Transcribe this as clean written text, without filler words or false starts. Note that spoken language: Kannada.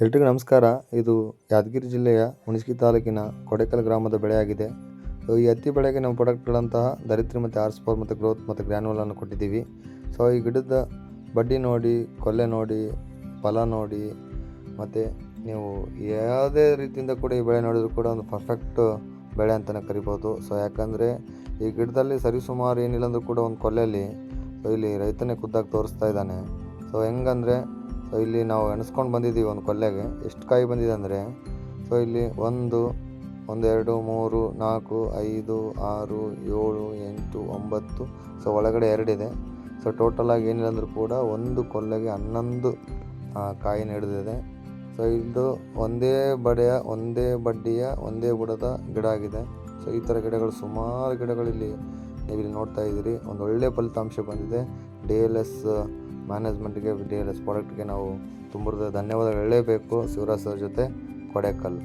ಎಲ್ರಿಗೂ ನಮಸ್ಕಾರ. ಇದು ಯಾದಗಿರಿ ಜಿಲ್ಲೆಯ ಹುಣಸಗಿ ತಾಲೂಕಿನ ಕೊಡೇಕಲ್ ಗ್ರಾಮದ ಬೆಳೆಯಾಗಿದೆ. ಈ ಹತ್ತಿ ಬೆಳೆಗೆ ನಾವು ಪ್ರಾಡಕ್ಟ್ಗಳಂತಹ ಧರಿತ್ರಿ ಮತ್ತು ಆರ್ಸ್4 ಮತ್ತು ಗ್ರೋತ್ ಮತ್ತು ಗ್ರ್ಯಾನ್ಯುಲನ್ನು ಕೊಟ್ಟಿದ್ದೀವಿ. ಈ ಗಿಡದ ಬಡ್ಡಿ ನೋಡಿ, ಕೊಲ್ಲೆ ನೋಡಿ, ಫಲ ನೋಡಿ, ಮತ್ತು ನೀವು ಯಾವುದೇ ರೀತಿಯಿಂದ ಕೂಡ ಈ ಬೆಳೆ ನೋಡಿದರೂ ಕೂಡ ಒಂದು ಪರ್ಫೆಕ್ಟ್ ಬೆಳೆ ಅಂತಲೇ ಕರಿಬೋದು. ಯಾಕಂದರೆ ಈ ಗಿಡದಲ್ಲಿ ಸರಿಸುಮಾರು ಏನಿಲ್ಲ ಅಂದರೂ ಕೂಡ ಒಂದು ಕೊಲ್ಲೆಯಲ್ಲಿ ಇಲ್ಲಿ ರೈತನೇ ಖುದ್ದಾಗಿ ತೋರಿಸ್ತಾ ಇದ್ದಾನೆ. ಹೆಂಗಂದರೆ ಇಲ್ಲಿ ನಾವು ಎಣಿಸ್ಕೊಂಡು ಬಂದಿದ್ದೀವಿ ಒಂದು ಕೊಲ್ಲೆಗೆ ಎಷ್ಟು ಕಾಯಿ ಬಂದಿದೆ ಅಂದರೆ, ಇಲ್ಲಿ 1 2 3 4 5 6 7 8 9 ಒಳಗಡೆ 2 ಇದೆ. ಟೋಟಲಾಗಿ ಏನಿಲ್ಲ ಅಂದರೂ ಕೂಡ ಒಂದು ಕೊಲ್ಲೆಗೆ 11 ಕಾಯಿ ಹಿಡಿದಿದೆ. ಇದು ಒಂದೇ ಬಡ್ಡಿಯ ಒಂದೇ ಬುಡದ ಗಿಡ ಆಗಿದೆ. ಈ ಥರ ಗಿಡಗಳು ಸುಮಾರು ಗಿಡಗಳಲ್ಲಿ ನೀವು ಇಲ್ಲಿ ನೋಡ್ತಾ ಇದ್ದೀರಿ. ಒಂದು ಒಳ್ಳೆಯ ಫಲಿತಾಂಶ ಬಂದಿದೆ. DLS ಮ್ಯಾನೇಜ್ಮೆಂಟ್ಗೆ, DLS ಪ್ರಾಡಕ್ಟ್ಗೆ ನಾವು ತುಂಬ ಧನ್ಯವಾದ ಹೇಳಲೇಬೇಕು. ಶಿವರಾಜ್ ಸರ್ ಜೊತೆ ಕೊಡೇಕಲ್.